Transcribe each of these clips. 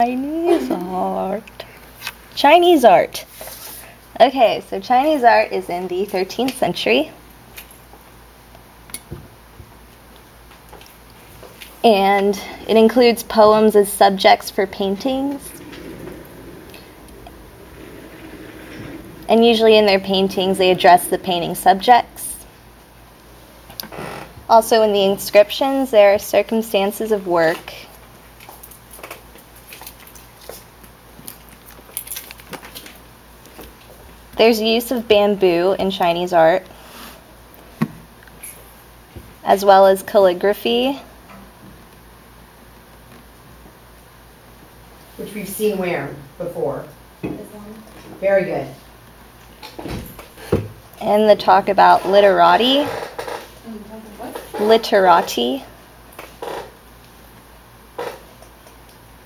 Chinese art. Chinese art. Okay, so Chinese art is in the 13th century. And it includes poems as subjects for paintings. And usually in their paintings, they address the painting subjects. Also in the inscriptions, there are circumstances of work. There's use of bamboo in Chinese art, as well as calligraphy. Which we've seen where before? Very good. And the talk about literati. Literati.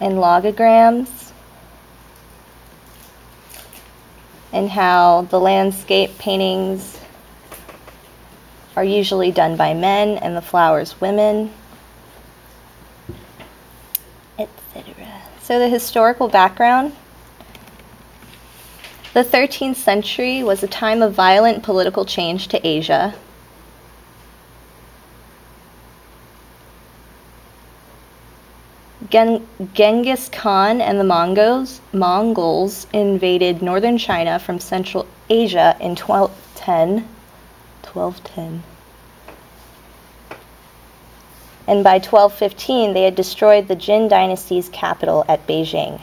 And logograms. And how the landscape paintings are usually done by men and the flowers women, etc. So the historical background. The 13th century was a time of violent political change to Asia. Genghis Khan and the Mongols invaded northern China from Central Asia in 1210. And by 1215, they had destroyed the Jin dynasty's capital at Beijing.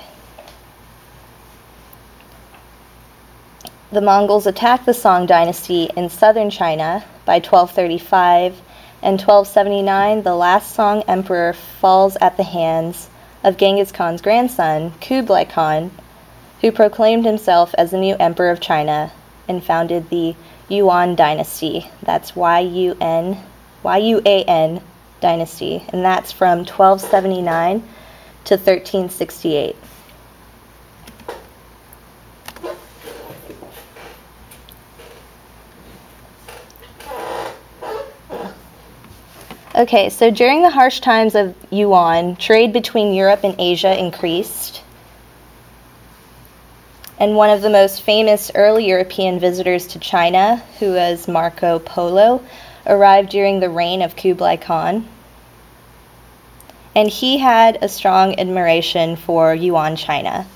The Mongols attacked the Song dynasty in southern China by 1235. In 1279, the last Song emperor falls at the hands of Genghis Khan's grandson, Kublai Khan, who proclaimed himself as the new emperor of China and founded the Yuan dynasty. That's Y-U-A-N dynasty, and that's from 1279 to 1368. Okay, so during the harsh times of Yuan, trade between Europe and Asia increased. And one of the most famous early European visitors to China, who was Marco Polo, arrived during the reign of Kublai Khan. And he had a strong admiration for Yuan China.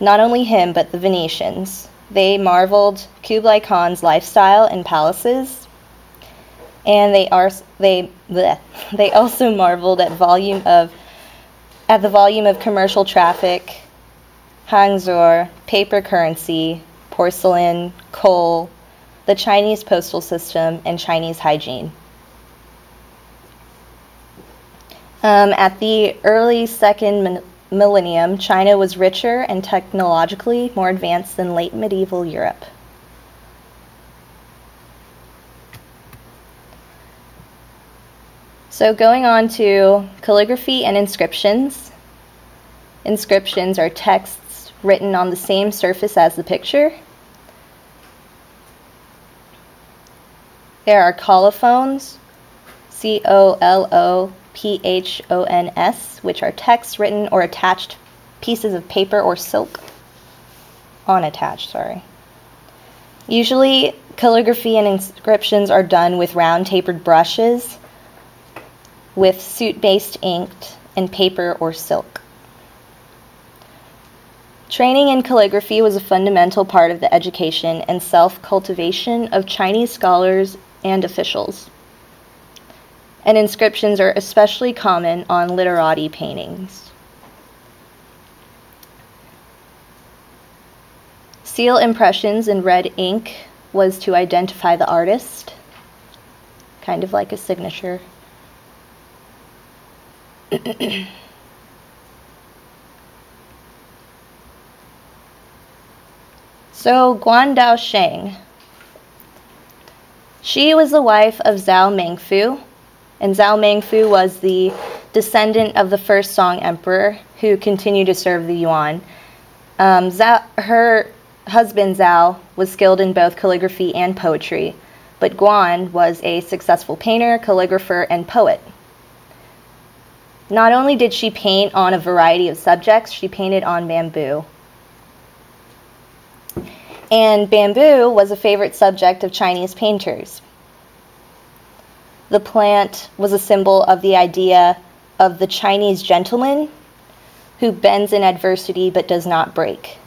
Not only him, but the Venetians. They marveled Kublai Khan's lifestyle and palaces. And they also marveled at the volume of commercial traffic, hangzhou, paper currency, porcelain, coal, the Chinese postal system, and Chinese hygiene. At the early second millennium, China was richer and technologically more advanced than late medieval Europe. So going on to calligraphy and inscriptions. Inscriptions are texts written on the same surface as the picture. There are colophons, C-O-L-O-P-H-O-N-S, which are texts written or attached pieces of paper or silk. Usually calligraphy and inscriptions are done with round tapered brushes, with soot-based ink and paper or silk. Training in calligraphy was a fundamental part of the education and self-cultivation of Chinese scholars and officials. And inscriptions are especially common on literati paintings. Seal impressions in red ink was to identify the artist, kind of like a signature. So Guan Daosheng, she was the wife of Zhao Mengfu, and Zhao Mengfu was the descendant of the first Song emperor who continued to serve the Yuan. Her husband Zhao was skilled in both calligraphy and poetry, but Guan was a successful painter, calligrapher, and poet. not only did she paint on a variety of subjects, she painted on bamboo. And bamboo was a favorite subject of Chinese painters. The plant was a symbol of the idea of the Chinese gentleman who bends in adversity but does not break.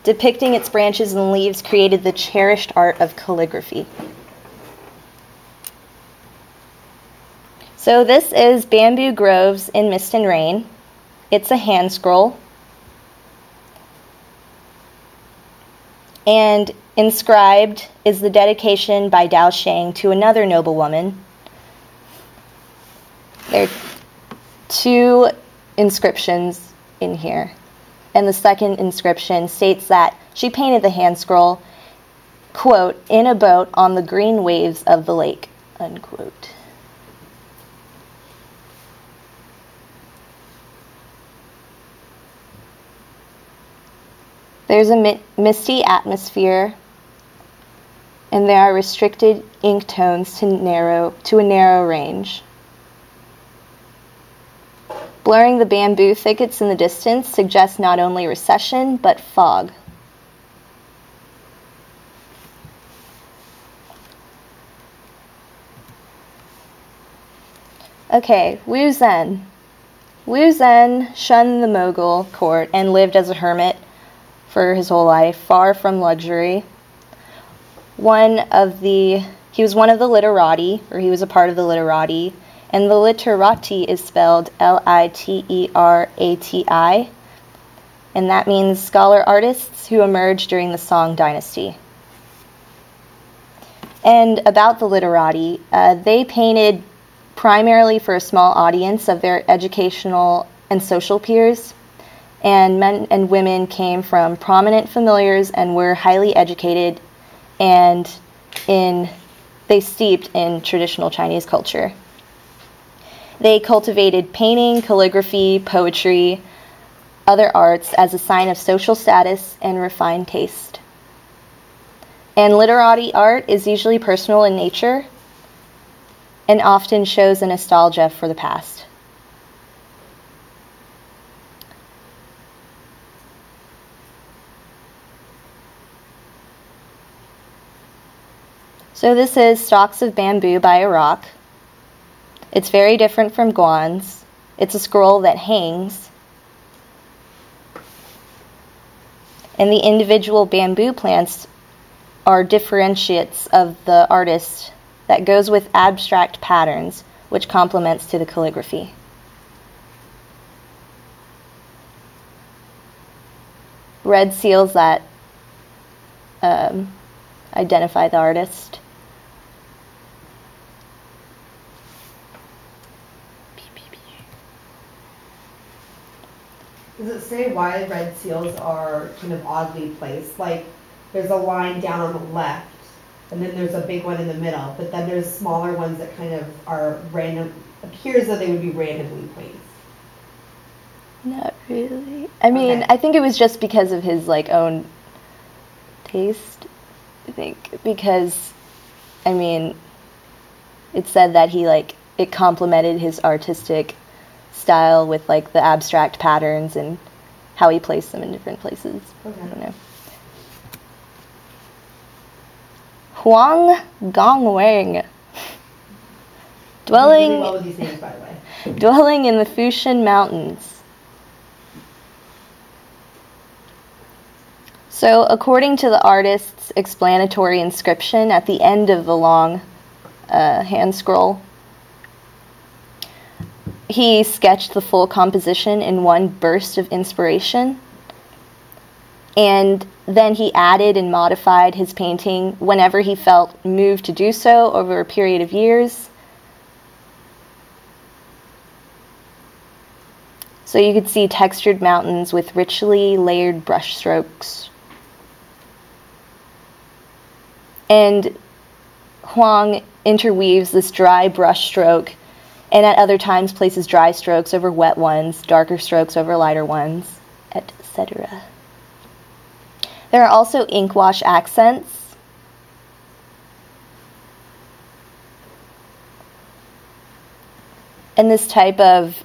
Depicting its branches and leaves created the cherished art of calligraphy. So this is Bamboo Groves in Mist and Rain. It's a hand scroll. And inscribed is the dedication by Dao Sheng to another noblewoman. There are 2 inscriptions in here. And the second inscription states that she painted the hand scroll, quote, in a boat on the green waves of the lake, unquote. There's a misty atmosphere, and there are restricted ink tones to a narrow range. Blurring the bamboo thickets in the distance suggests not only recession, but fog. Okay, Wu Zhen. Wu Zhen shunned the Mughal court and lived as a hermit for his whole life, far from luxury. He was one of the literati, or he was a part of the literati, and the literati is spelled Literati, and that means scholar artists who emerged during the Song dynasty. And about the literati, they painted primarily for a small audience of their educational and social peers, and men and women came from prominent familiars and were highly educated, and they steeped in traditional Chinese culture. They cultivated painting, calligraphy, poetry, other arts as a sign of social status and refined taste. And literati art is usually personal in nature and often shows a nostalgia for the past. So this is Stalks of Bamboo by a Rock. It's very different from Guan's. It's a scroll that hangs. And the individual bamboo plants are differentiates of the artist that goes with abstract patterns, which complements to the calligraphy. Red seals that identify the artist. Does it say why red seals are kind of oddly placed? Like, there's a line down on the left, and then there's a big one in the middle, but then there's smaller ones that kind of are random, appears that they would be randomly placed. Not really. I mean, okay. I think it was just because of his, own taste, I think. Because, I mean, it said that he, it complemented his artistic style with, the abstract patterns and how he placed them in different places. Okay. I don't know. Huang Gongwang. Dwelling, really well with these names, by the way. Dwelling in the Fushan Mountains. So, according to the artist's explanatory inscription at the end of the long hand scroll, he sketched the full composition in one burst of inspiration, and then he added and modified his painting whenever he felt moved to do so over a period of years. So you could see textured mountains with richly layered brush strokes. And Huang interweaves this dry brush stroke, and at other times places dry strokes over wet ones, darker strokes over lighter ones, etc. There are also ink wash accents. and this type of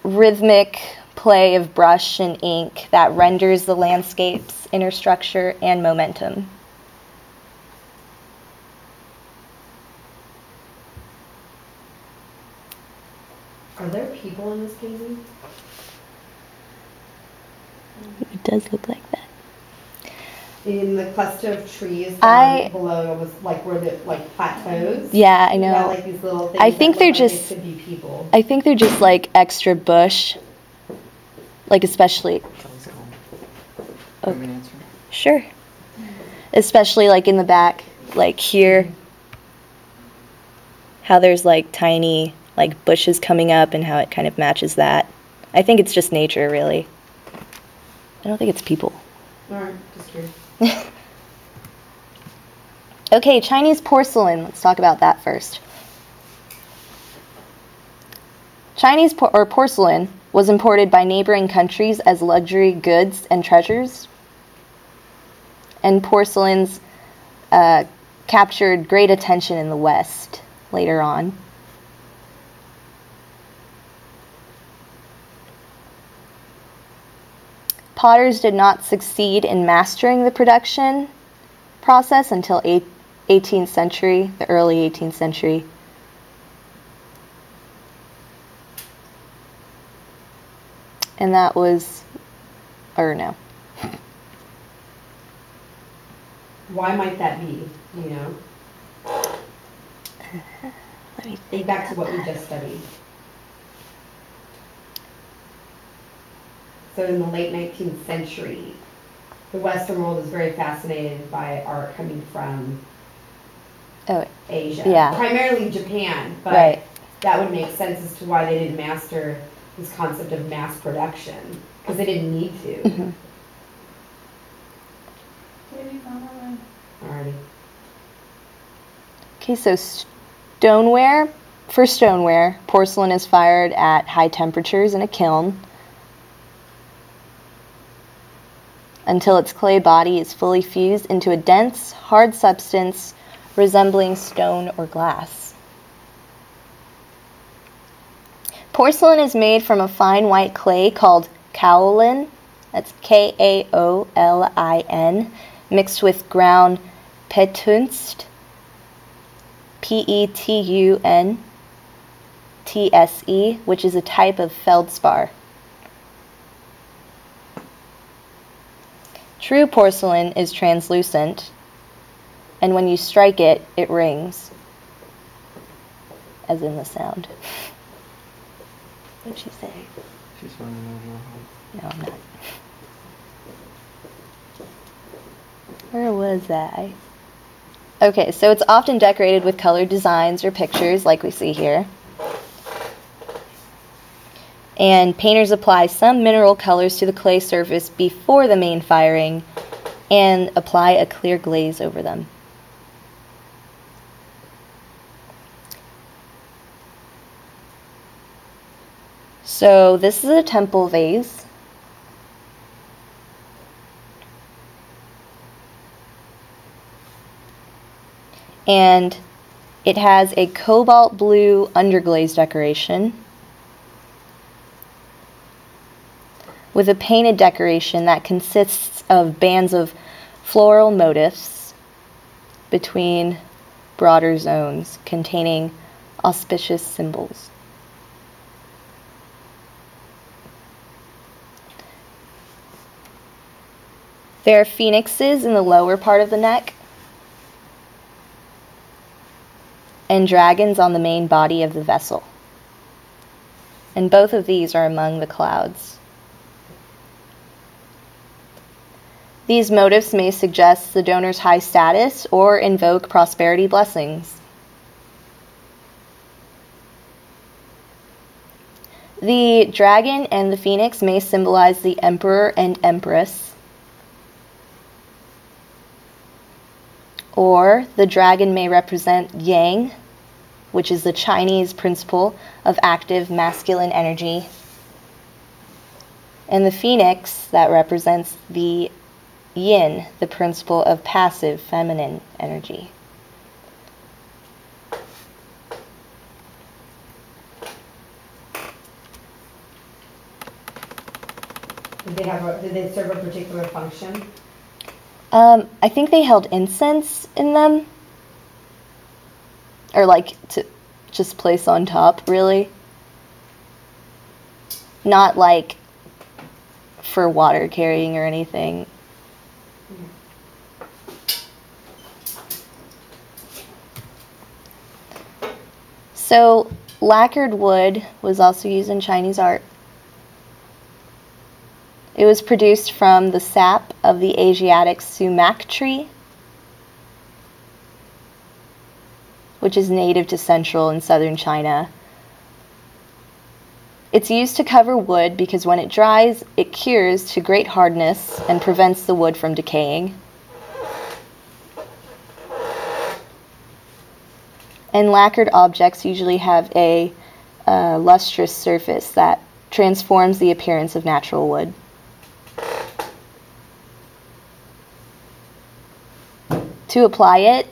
rhythmic play of brush and ink that renders the landscape's inner structure and momentum. Are there people in this painting? It does look like that. In the cluster of trees down below was like where the plateaus. Yeah, I know. Yeah, like these little things. I think that they're look like just. they could be people. I think they're just like extra bush, like especially. Have an answer? Sure. Especially like in the back, like here, how there's like tiny like bushes coming up and how it kind of matches that. I think it's just nature, really. I don't think it's people. Alright, just curious. Okay, Chinese porcelain. Let's talk about that first. Chinese porcelain was imported by neighboring countries as luxury goods and treasures. And porcelains captured great attention in the West later on. Potters did not succeed in mastering the production process until 18th century, the early 18th century. And that was, or no. Why might that be? You know? Let me Think back to what we just studied. So in the late 19th century, the Western world is very fascinated by art coming from Asia. Yeah. Primarily Japan, but Right. that would make sense as to why they didn't master this concept of mass production, because they didn't need to. Mm-hmm. Alrighty. Okay, so stoneware. For stoneware, porcelain is fired at high temperatures in a kiln until its clay body is fully fused into a dense, hard substance resembling stone or glass. Porcelain is made from a fine white clay called kaolin, that's Kaolin, mixed with ground Petunst, Petuntse, which is a type of feldspar. True porcelain is translucent, and when you strike it, it rings, as in the sound. What'd she say? She's running over. No, I'm not. Where was I? Okay, so it's often decorated with colored designs or pictures, like we see here. And painters apply some mineral colors to the clay surface before the main firing and apply a clear glaze over them. So this is a temple vase. And it has a cobalt blue underglaze decoration with a painted decoration that consists of bands of floral motifs between broader zones containing auspicious symbols. There are phoenixes in the lower part of the neck and dragons on the main body of the vessel. And both of these are among the clouds. These motifs may suggest the donor's high status or invoke prosperity blessings. The dragon and the phoenix may symbolize the emperor and empress, or the dragon may represent yang, which is the Chinese principle of active masculine energy, and the phoenix that represents the yin, the principle of passive feminine energy. Did they serve a particular function? I think they held incense in them. Or like to just place on top, really. Not like for water carrying or anything. So, lacquered wood was also used in Chinese art. It was produced from the sap of the Asiatic sumac tree, which is native to central and southern China. It's used to cover wood because when it dries, it cures to great hardness and prevents the wood from decaying. And lacquered objects usually have a lustrous surface that transforms the appearance of natural wood. To apply it,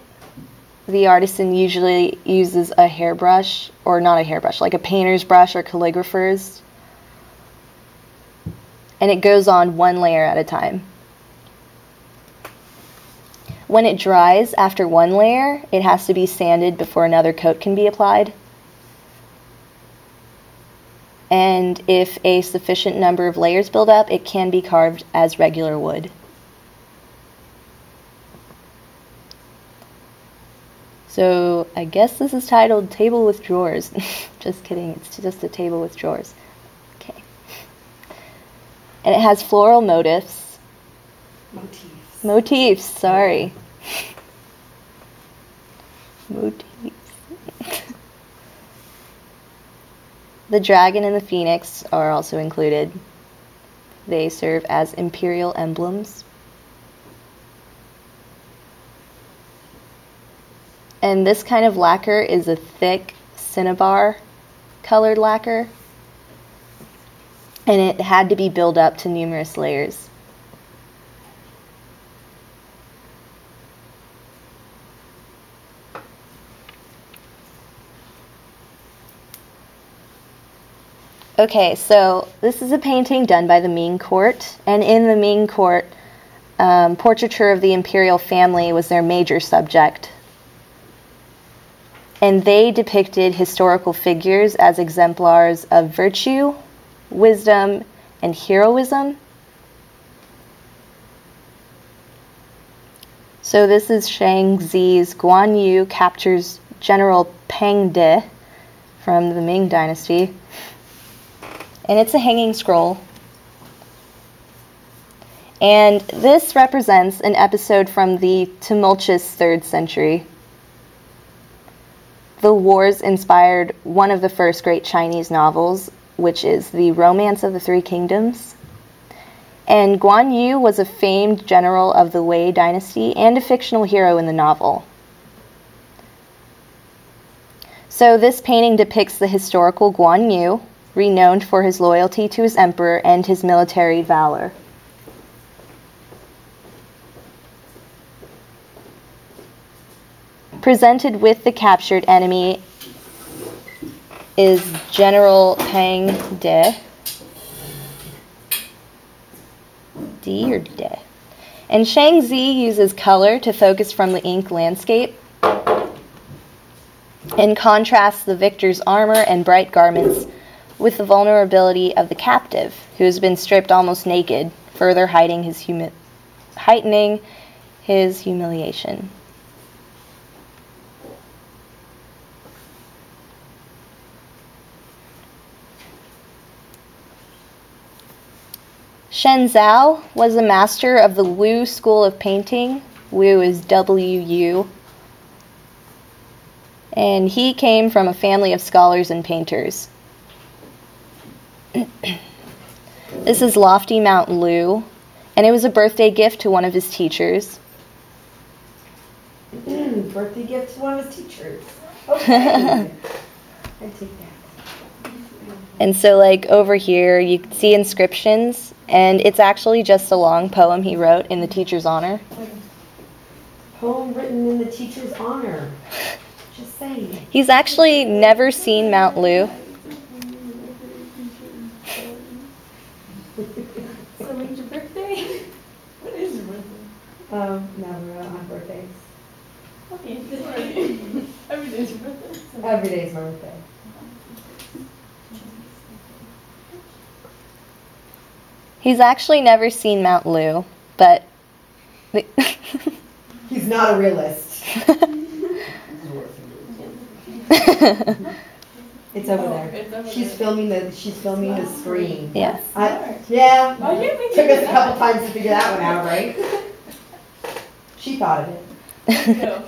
the artisan usually uses a hairbrush, or not a hairbrush, like a painter's brush or calligrapher's. And it goes on one layer at a time. When it dries after one layer, it has to be sanded before another coat can be applied. And if a sufficient number of layers build up, it can be carved as regular wood. So I guess this is titled Table with Drawers. Just kidding, it's just a table with drawers. Okay. And it has floral motifs. Motifs, sorry. Motifs. The dragon and the phoenix are also included. They serve as imperial emblems. And this kind of lacquer is a thick cinnabar colored lacquer. And it had to be built up to numerous layers. Okay, so this is a painting done by the Ming court. And in the Ming court, portraiture of the imperial family was their major subject. And they depicted historical figures as exemplars of virtue, wisdom, and heroism. So this is Shang Zi's Guan Yu captures General Peng De from the Ming Dynasty. And it's a hanging scroll. And this represents an episode from the tumultuous 3rd century. The wars inspired one of the first great Chinese novels, which is The Romance of the Three Kingdoms. And Guan Yu was a famed general of the Wei dynasty and a fictional hero in the novel. So this painting depicts the historical Guan Yu, renowned for his loyalty to his emperor and his military valor. Presented with the captured enemy is General Peng De. D or De. And Shang Zi uses color to focus from the ink landscape and contrasts the victor's armor and bright garments with the vulnerability of the captive, who has been stripped almost naked, further heightening his humiliation. Shen Zhao was a master of the Wu school of painting. Wu is W-U. And he came from a family of scholars and painters. This is lofty Mount Lu, and it was a birthday gift to one of his teachers. Birthday gift to one of his teachers. Okay. I take that. And so, like, over here, you can see inscriptions, and it's actually just a long poem he wrote in the teacher's honor. Poem written in the teacher's honor. Just saying. He's actually never seen Mount Lu. So Never on birthdays. Okay, every day's your birthday. Every day's my birthday. He's actually never seen Mount Lu, but He's not a realist. It's over there. It's over She's there. filming the screen. Yeah. Yeah. Why can't we Took do us a couple that? times to figure that one out, right? She thought of it. No.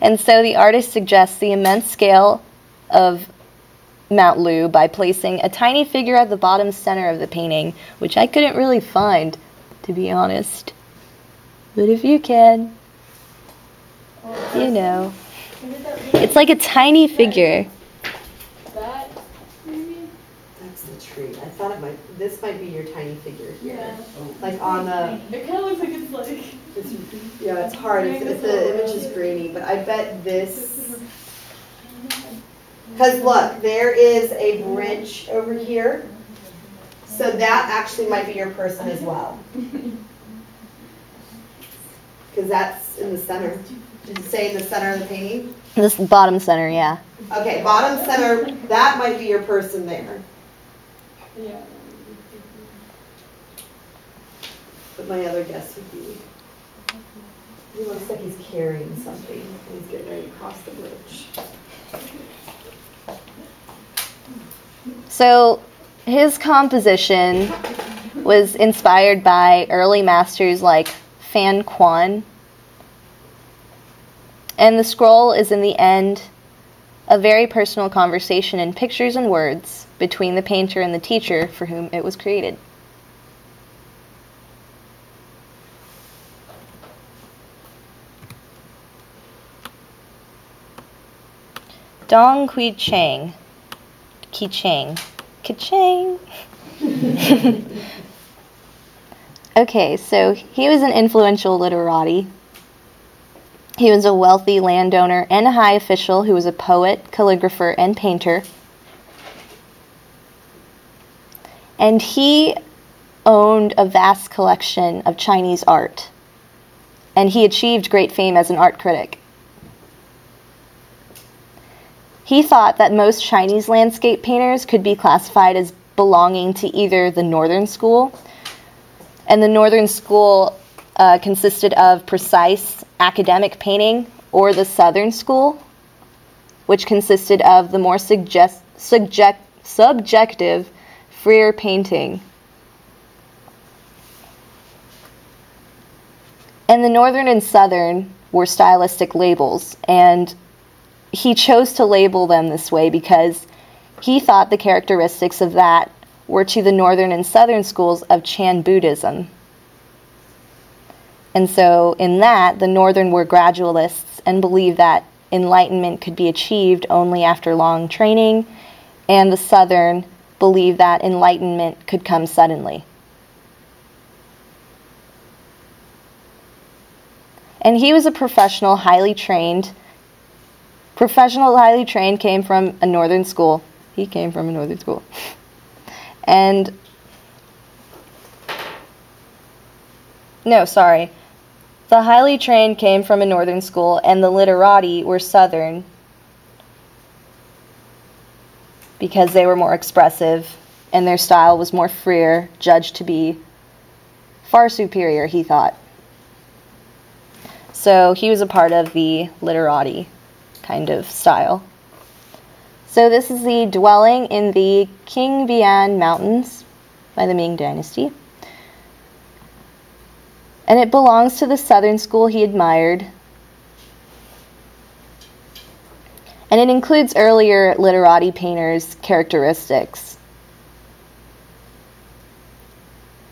And so the artist suggests the immense scale of Mount Lu by placing a tiny figure at the bottom center of the painting, which I couldn't really find, to be honest. But if you can, you know. Is it that really- It's like a tiny figure. That, maybe? That's the tree. I thought this might be your tiny figure here. Yeah. Like on the, It kind of looks like it's like. yeah, it's hard. The image is grainy, but I bet this, because look, there is a bridge over here. So that actually might be your person as well. Because that's in the center. Did you say in the center of the painting? This bottom center, yeah. Okay, bottom center, that might be your person there. Yeah. But my other guess would be, he looks like he's carrying something and he's getting ready to cross the bridge. So his composition was inspired by early masters like Fan Quan. And the scroll is in the end a very personal conversation in pictures and words between the painter and the teacher for whom it was created. Dong Kui Chang. Ki Chang. Ka-chang. Okay, so he was an influential literati. He was a wealthy landowner and a high official who was a poet, calligrapher, and painter. And he owned a vast collection of Chinese art. And he achieved great fame as an art critic. He thought that most Chinese landscape painters could be classified as belonging to either the Northern School, and the Northern School consisted of precise academic painting, or the Southern School, which consisted of the more subjective, freer painting. And the Northern and Southern were stylistic labels, and he chose to label them this way because he thought the characteristics of that were to the Northern and Southern schools of Chan Buddhism. And so in that, the Northern were gradualists and believed that enlightenment could be achieved only after long training, and the Southern believed that enlightenment could come suddenly. And he was a professional, highly trained, came from a Northern school. He came from a Northern school. And, no, sorry. The highly trained came from a Northern school, and the literati were Southern because they were more expressive, and their style was more freer, judged to be far superior, he thought. So he was a part of the literati kind of style. So this is the dwelling in the Qingbian Mountains by the Ming Dynasty. And it belongs to the Southern school he admired. And it includes earlier literati painters' characteristics,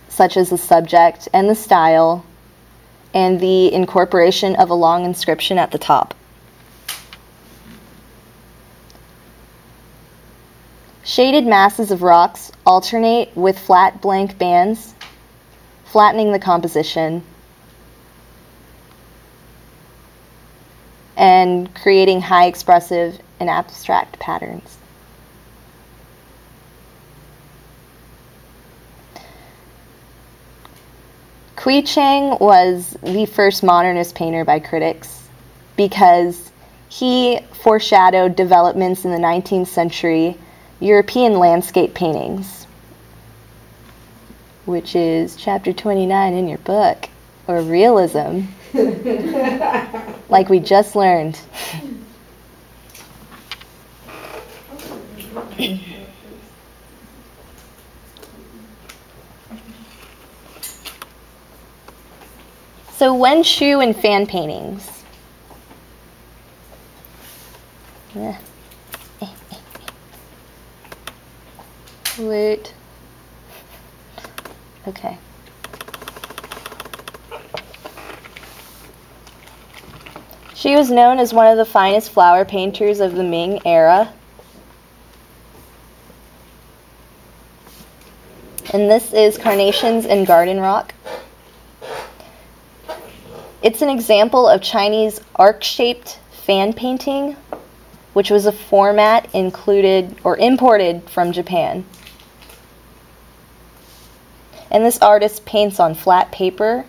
such as the subject and the style, and the incorporation of a long inscription at the top. Shaded masses of rocks alternate with flat blank bands, flattening the composition and creating high expressive and abstract patterns. Hui Chang was the first modernist painter by critics because he foreshadowed developments in the 19th century European landscape paintings, which is chapter 29 in your book, or realism, like we just learned. So Wen Shu and fan paintings. Wait. Okay. She was known as one of the finest flower painters of the Ming era. And this is Carnations and Garden Rock. It's an example of Chinese arc-shaped fan painting, which was a format included or imported from Japan. And this artist paints on flat paper.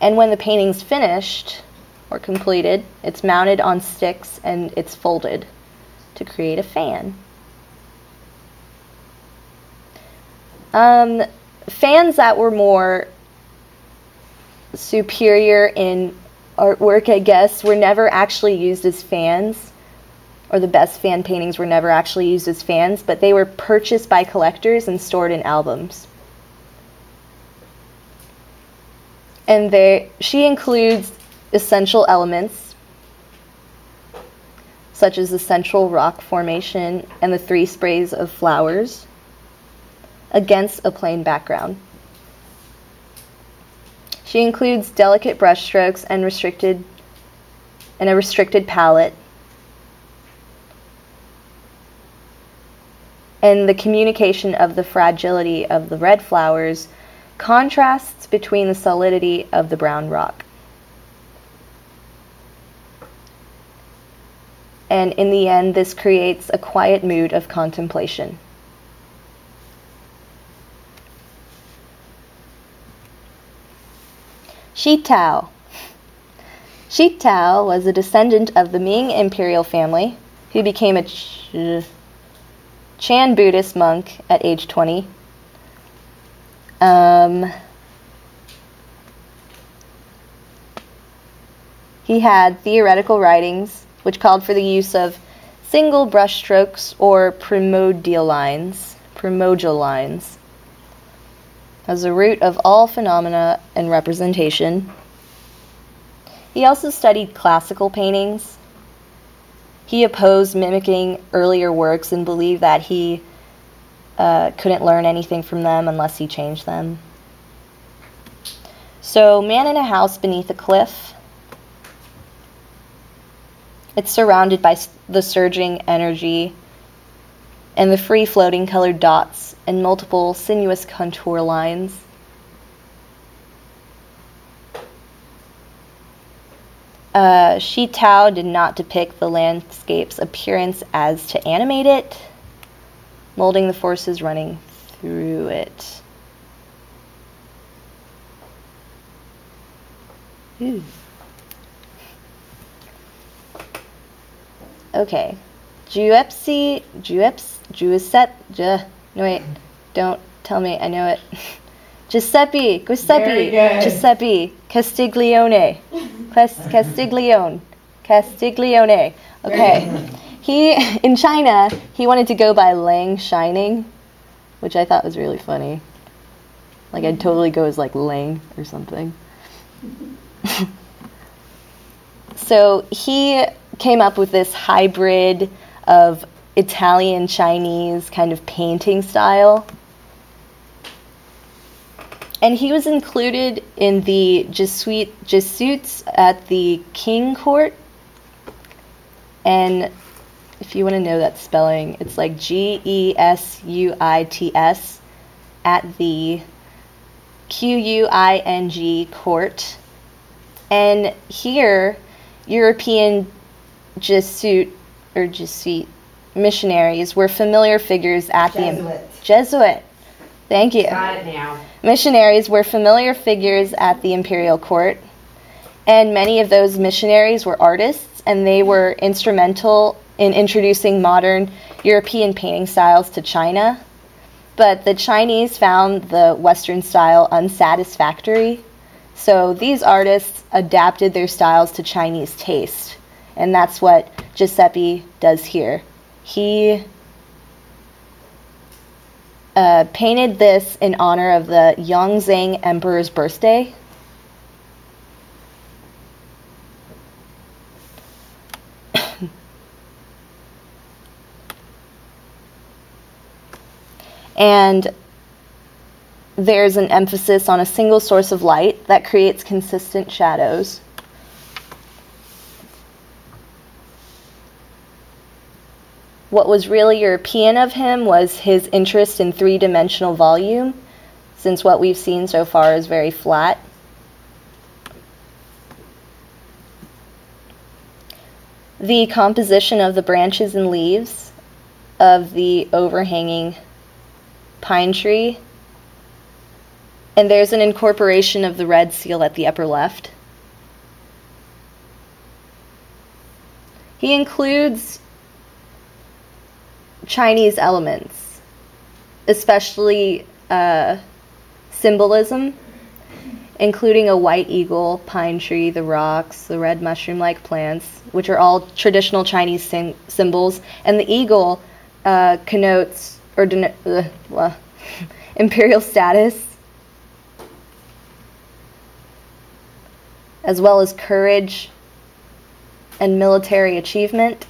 And when the painting's finished or completed, it's mounted on sticks and it's folded to create a fan. Fans that were more superior in artwork, I guess, were never actually used as fans, or the best fan paintings were never actually used as fans, but they were purchased by collectors and stored in albums. And she includes essential elements, such as the central rock formation and the 3 sprays of flowers, against a plain background. She includes delicate brushstrokes and a restricted palette. And the communication of the fragility of the red flowers contrasts between the solidity of the brown rock. And in the end, this creates a quiet mood of contemplation. Shi Tao. Shi Tao was a descendant of the Ming imperial family who became a Chan Buddhist monk at age 20. He had theoretical writings which called for the use of single brushstrokes or primordial lines as the root of all phenomena and representation. He also studied classical paintings. He opposed mimicking earlier works and believed that he couldn't learn anything from them unless he changed them. So, Man in a House Beneath a Cliff. It's surrounded by the surging energy and the free-floating colored dots and multiple sinuous contour lines. Shi Tao did not depict the landscape's appearance as to animate it, molding the forces running through it. Ooh. Okay. Giuseppe, no wait, don't tell me, I know it. Giuseppe Castiglione. Castiglione. Okay. In China, he wanted to go by Lang Shining, which I thought was really funny. Like, I'd totally go as, like, Lang or something. So he came up with this hybrid of Italian-Chinese kind of painting style. And he was included in the Jesuits at the King Court. And if you want to know that spelling, it's like Gesuits at the Qing Court. And here, European Jesuit missionaries were familiar figures at Jesuit. Jesuit. Thank you. Got it now. Missionaries were familiar figures at the imperial court, and many of those missionaries were artists, and they were instrumental in introducing modern European painting styles to China. But the Chinese found the Western style unsatisfactory, so these artists adapted their styles to Chinese taste, and that's what Giuseppe does here. He painted this in honor of the Yongzheng Emperor's birthday. And there's an emphasis on a single source of light that creates consistent shadows. What was really European of him was his interest in three-dimensional volume, since what we've seen so far is very flat. The composition of the branches and leaves of the overhanging pine tree, and there's an incorporation of the red seal at the upper left. He includes Chinese elements, especially symbolism, including a white eagle, pine tree, the rocks, the red mushroom-like plants, which are all traditional Chinese symbols, and the eagle connotes imperial status, as well as courage and military achievement.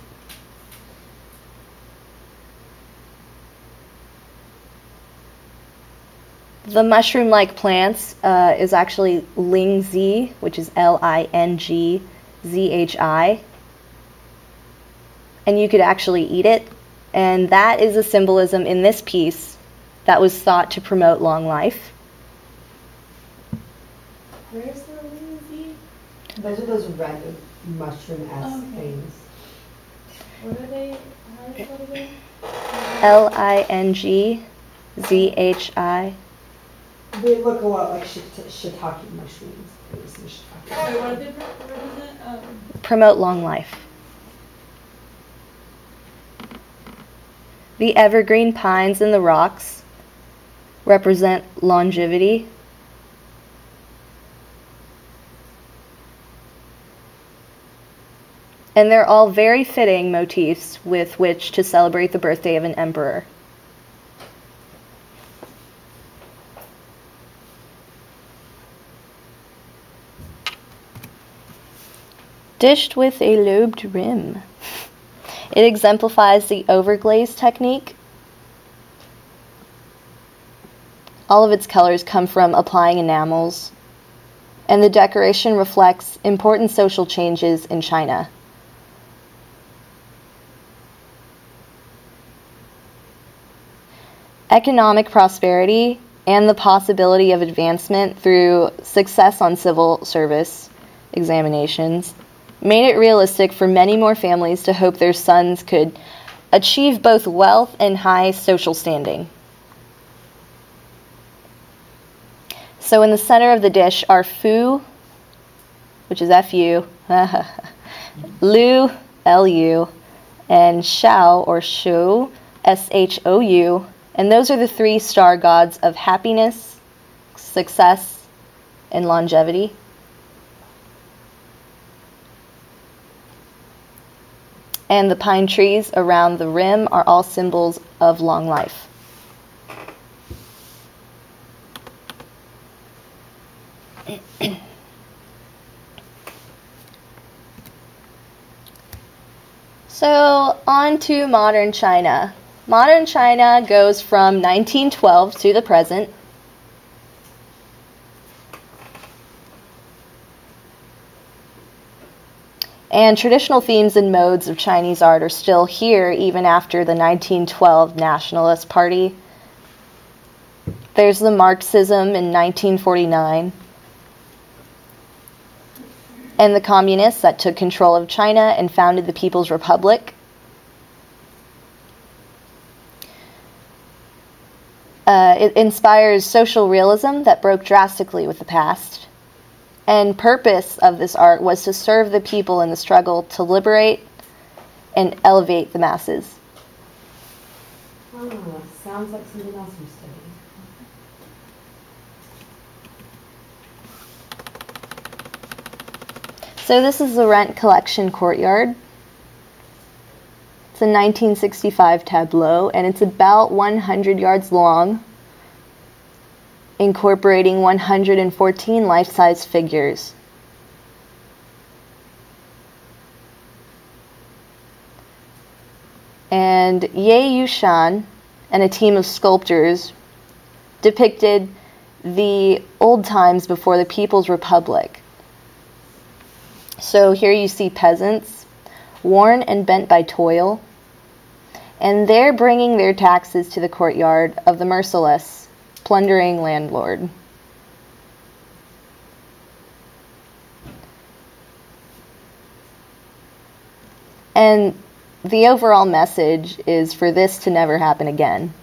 The mushroom-like plants is actually Lingzhi, which is Lingzhi, and you could actually eat it. And that is a symbolism in this piece that was thought to promote long life. Where's the Lindsay? Those are those red mushroom-esque Okay. things. What are they? How is that again? Lingzhi. They look a lot like shiitake mushrooms. Wait, what did they represent? Promote long life. The evergreen pines in the rocks represent longevity. And they're all very fitting motifs with which to celebrate the birthday of an emperor. Dished with a lobed rim. It exemplifies the overglaze technique. All of its colors come from applying enamels, and the decoration reflects important social changes in China. Economic prosperity and the possibility of advancement through success on civil service examinations made it realistic for many more families to hope their sons could achieve both wealth and high social standing. So in the center of the dish are Fu, which is F-U, Lu, L-U, and Shao, or Shu, S-H-O-U, and those are the three star gods of happiness, success, and longevity. And the pine trees around the rim are all symbols of long life. So, on to modern China. Modern China goes from 1912 to the present. And traditional themes and modes of Chinese art are still here even after the 1912 Nationalist Party. There's the Marxism in 1949, and the communists that took control of China and founded the People's Republic. It inspires social realism that broke drastically with the past. And purpose of this art was to serve the people in the struggle to liberate and elevate the masses. Oh, sounds like something else we studied. So this is the Rent Collection Courtyard. It's a 1965 tableau, and it's about 100 yards long, incorporating 114 life-size figures. And Ye Yushan and a team of sculptors depicted the old times before the People's Republic. So here you see peasants, worn and bent by toil, and they're bringing their taxes to the courtyard of the merciless, plundering landlord. And the overall message is for this to never happen again.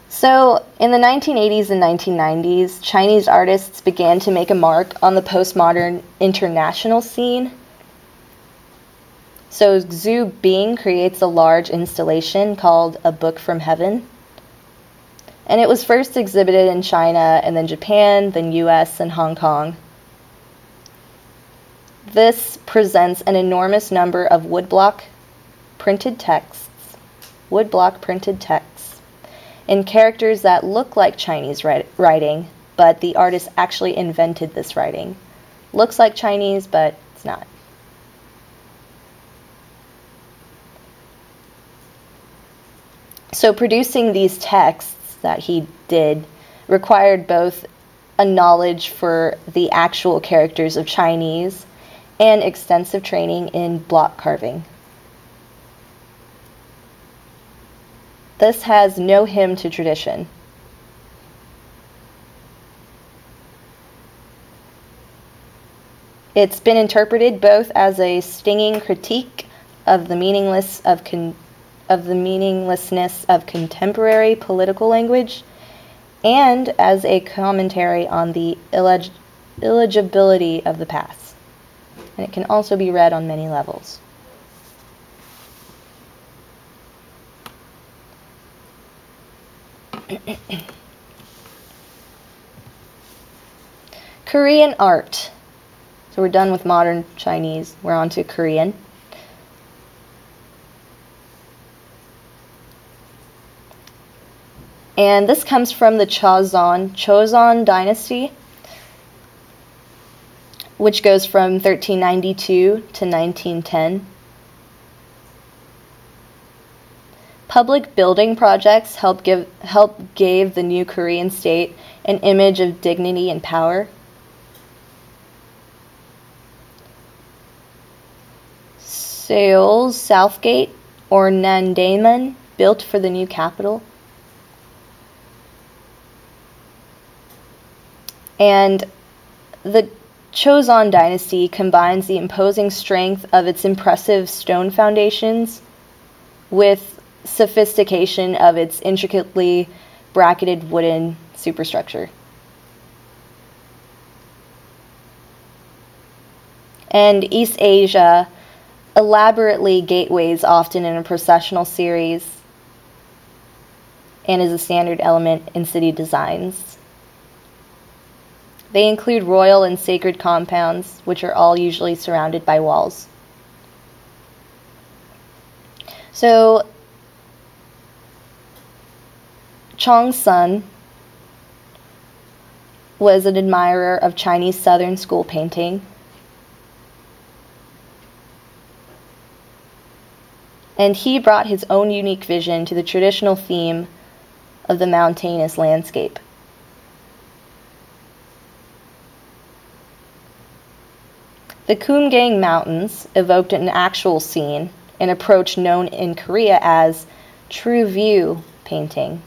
So, in the 1980s and 1990s, Chinese artists began to make a mark on the postmodern international scene. So, Xu Bing creates a large installation called A Book from Heaven. And it was first exhibited in China, and then Japan, then US, and Hong Kong. This presents an enormous number of woodblock printed texts, in characters that look like Chinese writing, but the artist actually invented this writing. Looks like Chinese, but it's not. So producing these texts that he did required both a knowledge for the actual characters of Chinese and extensive training in block carving. This has no hymn to tradition. It's been interpreted both as a stinging critique of the meaninglessness of contemporary political language, and as a commentary on the illegibility of the past. And it can also be read on many levels. Korean art. So we're done with modern Chinese. We're on to Korean. And this comes from the Joseon dynasty, which goes from 1392 to 1910. Public building projects helped gave the new Korean state an image of dignity and power. Seoul's Southgate, or Nandaemun, built for the new capital. And the Joseon dynasty combines the imposing strength of its impressive stone foundations with sophistication of its intricately bracketed wooden superstructure. And East Asia elaborately gateways often in a processional series and is a standard element in city designs. They include royal and sacred compounds, which are all usually surrounded by walls. So, Chong Sun was an admirer of Chinese Southern school painting. And he brought his own unique vision to the traditional theme of the mountainous landscape. The Kumgang Mountains evoked an actual scene, an approach known in Korea as true view painting.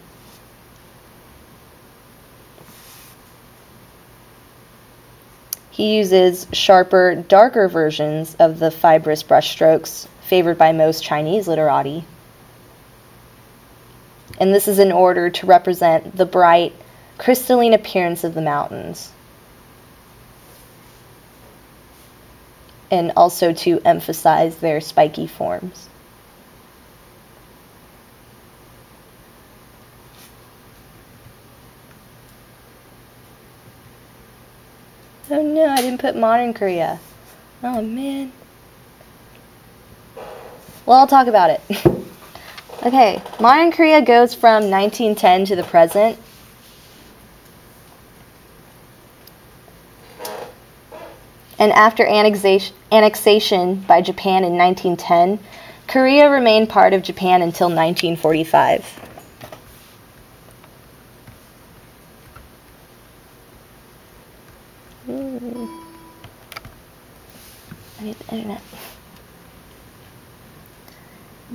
He uses sharper, darker versions of the fibrous brushstrokes favored by most Chinese literati. And this is in order to represent the bright, crystalline appearance of the mountains. And also to emphasize their spiky forms. Oh no, I didn't put modern Korea. Oh man. Well, I'll talk about it. Okay, modern Korea goes from 1910 to the present. And after annexation by Japan in 1910, Korea remained part of Japan until 1945. I need the internet.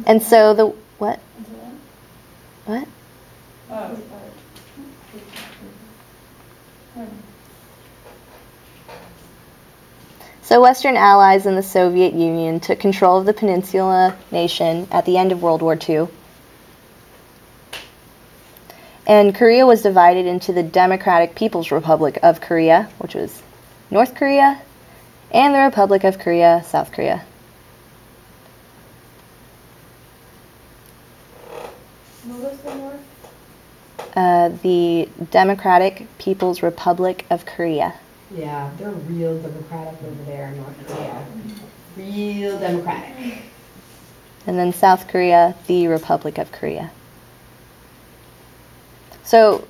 And so the what? What? So Western allies in the Soviet Union took control of the peninsula nation at the end of World War II. And Korea was divided into the Democratic People's Republic of Korea, which was North Korea, and the Republic of Korea, South Korea. What was the North? The Democratic People's Republic of Korea. Yeah, they're real democratic over there in North Korea. Real democratic. And then South Korea, the Republic of Korea. So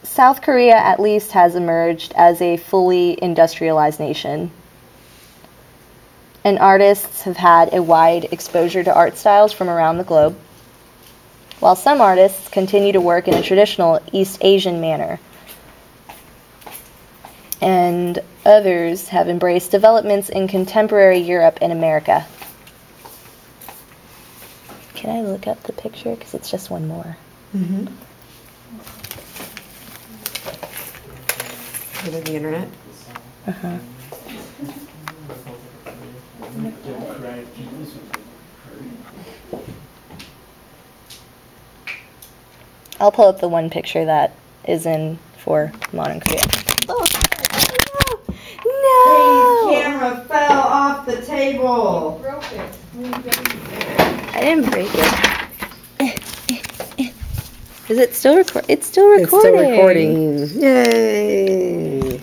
South Korea at least has emerged as a fully industrialized nation. And artists have had a wide exposure to art styles from around the globe, while some artists continue to work in a traditional East Asian manner. And others have embraced developments in contemporary Europe and America. Can I look up the picture? Because it's just one more. Mm-hmm. Go to the internet. Uh-huh. I'll pull up the one picture that is in for modern Korea. Oh, no! Hey, camera fell off the table. Broke it. I didn't break it. Is it still recording? It's still recording. Yay!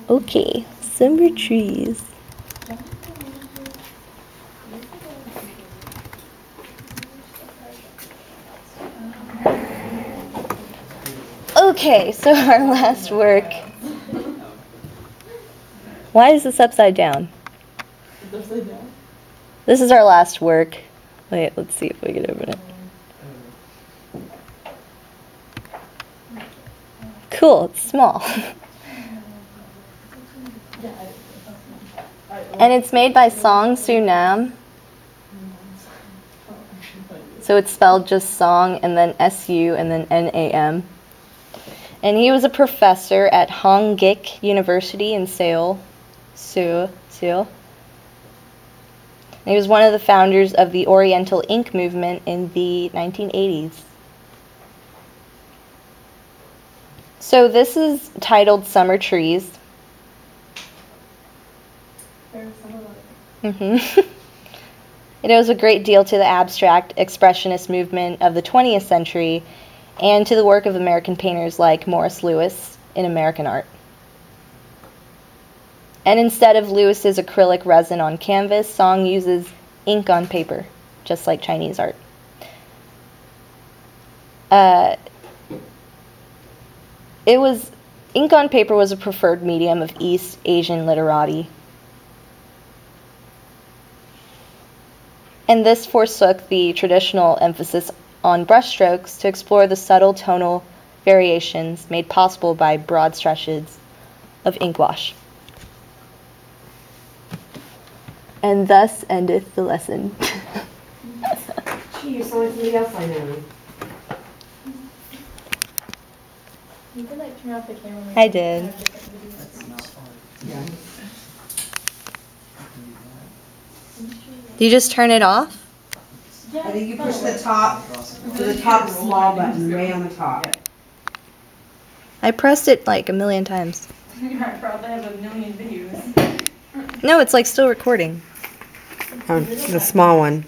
Okay, summer trees. Okay, so our last work. Why is this upside down? This is our last work. Wait, let's see if we can open it. Cool, it's small. And it's made by Song Soo Nam. So it's spelled just Song and then S-U and then N-A-M. And he was a professor at Hongik University in Seoul. Seoul. And he was one of the founders of the Oriental Ink movement in the 1980s. So this is titled Summer Trees. It owes a great deal to the abstract expressionist movement of the 20th century and to the work of American painters like Morris Louis in American art. And instead of Lewis's acrylic resin on canvas, Song uses ink on paper, just like Chinese art. Ink on paper was a preferred medium of East Asian literati. And this forsook the traditional emphasis on brushstrokes to explore the subtle tonal variations made possible by broad stretches of ink wash. And thus endeth the lesson. Gee, you sound like somebody else I know. You can turn off the camera. I did. That's not fun. Yeah. Do you just turn it off? Yeah, I think you no. push the top, to the top small button, way on the top. I pressed it like a million times. I probably have a million videos. No, it's like still recording. Oh, the small one.